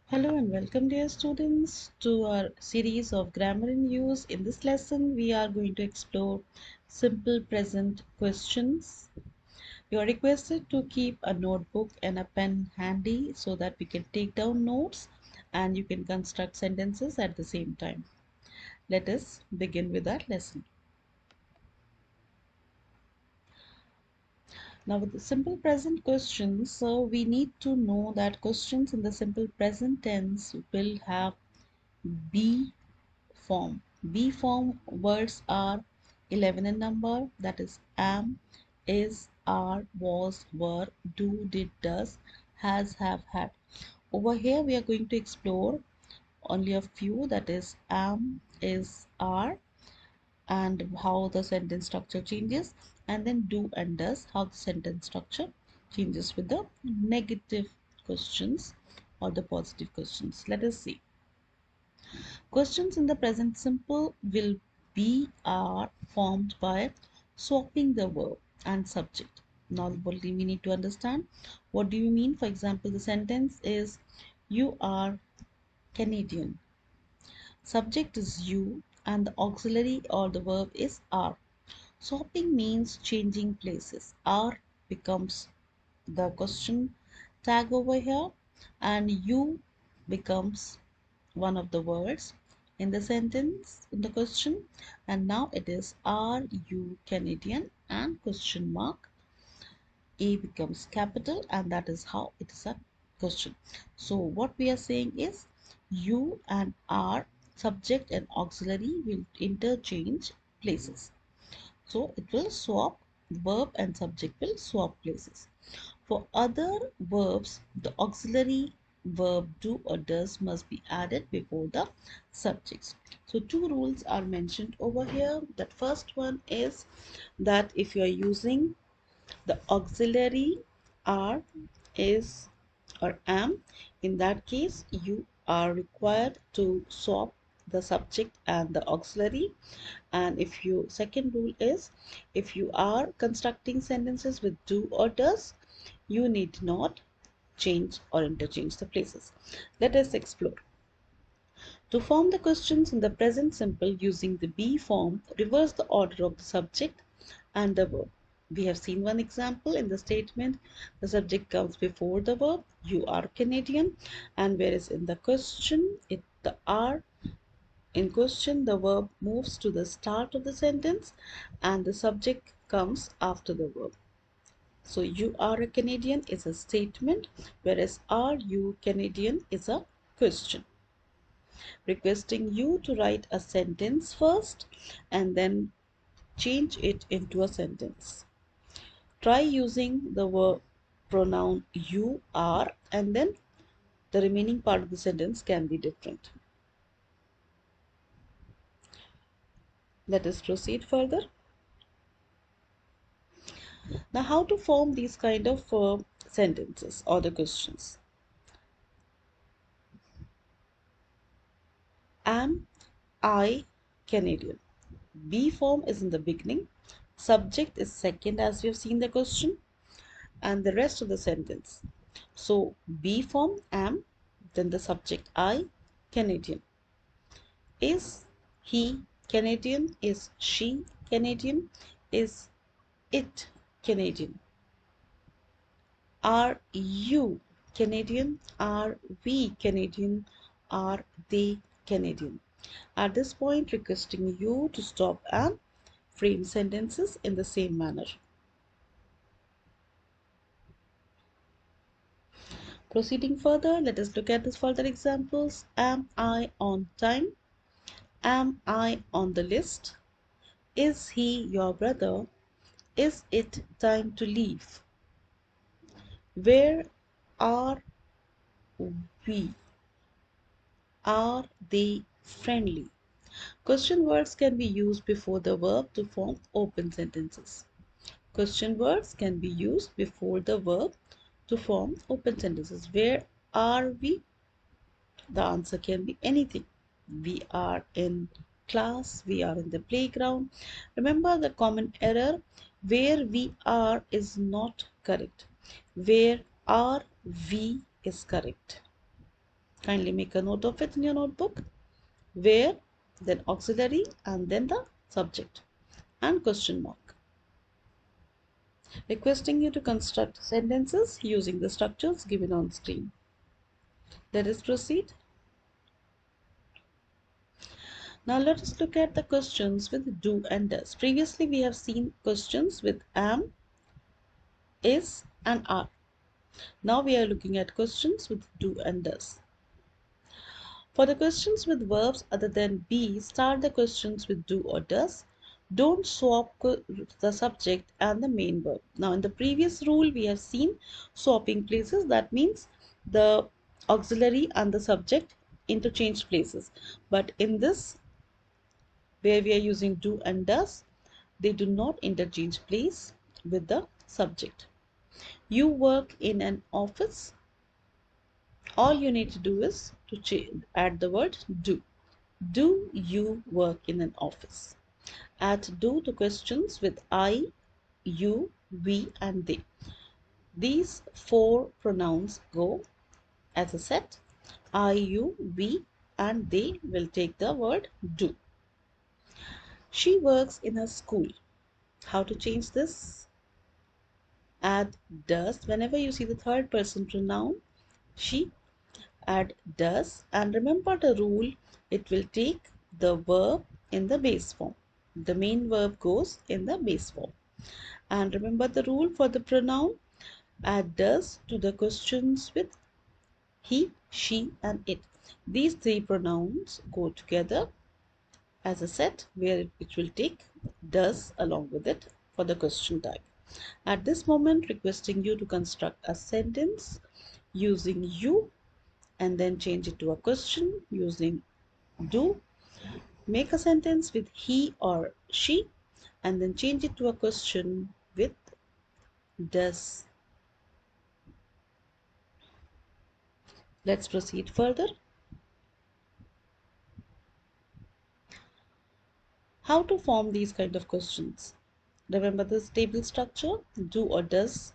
Hello and welcome, dear students, to our series of grammar in use. In this lesson, we are going to explore simple present questions. You are requested to keep a notebook and a pen handy so that we can take down notes and you can construct sentences at the same time. Let us begin with our lesson. Now, with the simple present questions, so we need to know that questions in the simple present tense will have be form. Be form words are 11 in number, that is am, is, are, was, were, do, did, does, has, have, had. Over here we are going to explore only a few, that is am, is, are, and how the sentence structure changes, and then do and does, how the sentence structure changes with the negative questions or the positive questions. Let us see. Questions in the present simple will be are formed by swapping the verb and subject. Now what do we need to understand? What do you mean? For example, the sentence is you are Canadian. Subject is you and the auxiliary or the verb is are. Swapping means changing places. Are becomes the question tag over here and you becomes one of the words in the sentence in the question, and now it is are you Canadian and question mark, a becomes capital, and that is how it is a question. So what we are saying is you and are subject and auxiliary will interchange places, so it will swap, verb and subject will swap places. For other verbs, the auxiliary verb do or does must be added before the subjects. So two rules are mentioned over here. That first one is that if you are using the auxiliary are, is, or am, in that case you are required to swap the subject and the auxiliary. And if you second rule is if you are constructing sentences with do or does, you need not change or interchange the places. Let us explore. To form the questions in the present simple using the be form, reverse the order of the subject and the verb. We have seen one example in the statement. The subject comes before the verb, you are Canadian, and whereas in the question, the are in question, the verb moves to the start of the sentence and the subject comes after the verb. So you are a Canadian is a statement, whereas are you Canadian is a question. Requesting you to write a sentence first and then change it into a sentence. Try using the verb pronoun you are, and then the remaining part of the sentence can be different. Let us proceed further. Now, how to form these kind of sentences or the questions? Am I Canadian? Be form is in the beginning, subject is second as we have seen the question, and the rest of the sentence. So be form am, then the subject I, Canadian. Is he Canadian? Is she Canadian? Is it Canadian? Are you Canadian? Are we Canadian? Are they Canadian? At this point, requesting you to stop and frame sentences in the same manner. Proceeding further, let us look at these further examples. Am I on time? Am I on the list? Is he your brother? Is it time to leave? Where are we? Are they friendly? Question words can be used before the verb to form open sentences. Question words can be used before the verb to form open sentences. Where are we? The answer can be anything. We are in class, we are in the playground. Remember the common error, where we are is not correct. Where are we is correct. Kindly make a note of it in your notebook. Where, then auxiliary, and then the subject and question mark. Requesting you to construct sentences using the structures given on screen. Let us proceed. Now let us look at the questions with do and does. Previously we have seen questions with am, is and are. Now we are looking at questions with do and does. For the questions with verbs other than be, start the questions with do or does. Don't swap the subject and the main verb. Now in the previous rule we have seen swapping places. That means the auxiliary and the subject interchange places. But in this, where we are using do and does, they do not interchange place with the subject. You work in an office. All you need to do is to add the word do. Do you work in an office? Add do to questions with I, you, we, and they. These four pronouns go as a set. I, you, we, and they will take the word do. She works in a school. How to change this? Add does. Whenever you see the third person pronoun, she, add does. And remember the rule, it will take the verb in the base form. The main verb goes in the base form. And remember the rule for the pronoun, add does to the questions with he, she, and it. These three pronouns go together as a set where it will take does along with it for the question type. At this moment, requesting you to construct a sentence using you and then change it to a question using do. Make a sentence with he or she and then change it to a question with does. Let's proceed further. How to form these kind of questions? Remember this table structure, do or does,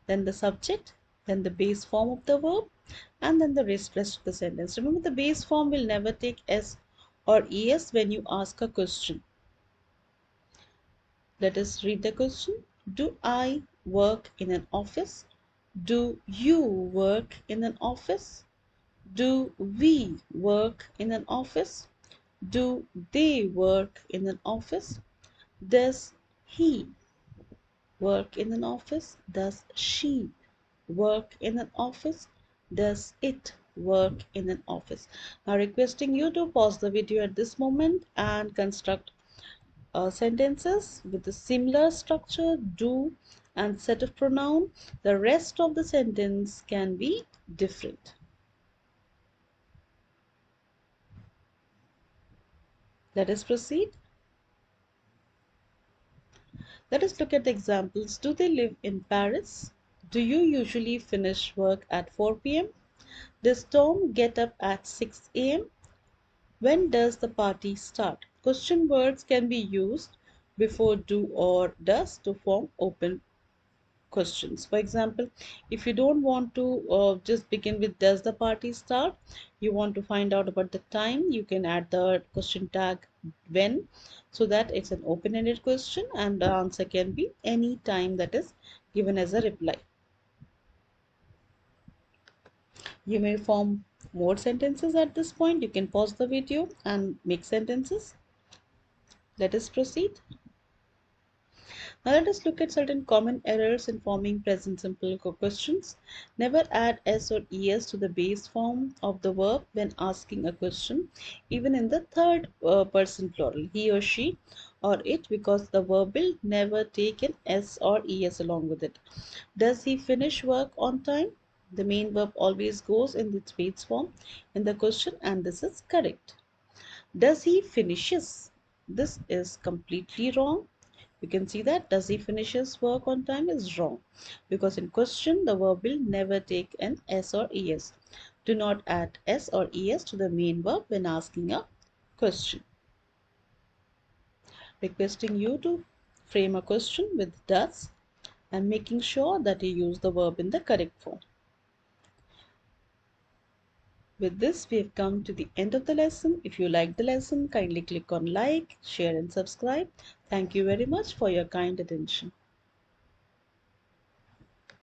then the subject, then the base form of the verb, and then the rest of the sentence. Remember the base form will never take s or es when you ask a question. Let us read the question. Do I work in an office? Do you work in an office? Do we work in an office? Do they work in an office? Does he work in an office? Does she work in an office? Does it work in an office? Now requesting you to pause the video at this moment and construct sentences with a similar structure, do and set of pronoun. The rest of the sentence can be different. Let us proceed. Let us look at the examples. Do they live in Paris? Do you usually finish work at 4 p.m.? Does Tom get up at 6 a.m.? When does the party start? Question words can be used before do or does to form open questions. For example, if you don't want to just begin with does the party start, you want to find out about the time, you can add the question tag when, so that it's an open-ended question and the answer can be any time that is given as a reply. You may form more sentences at this point. You can pause the video and make sentences. Let us proceed. Now let us look at certain common errors in forming present simple questions. Never add s or es to the base form of the verb when asking a question, even in the third person plural, he or she or it, because the verb will never take an s or es along with it. Does he finish work on time? The main verb always goes in its base form in the question, and this is correct. Does he finishes? This is completely wrong. You can see that does he finish his work on time is wrong, because in question the verb will never take an s or es. Do not add s or es to the main verb when asking a question. Requesting you to frame a question with does and making sure that you use the verb in the correct form. With this, we have come to the end of the lesson. If you like the lesson, kindly click on like, share and subscribe. Thank you very much for your kind attention.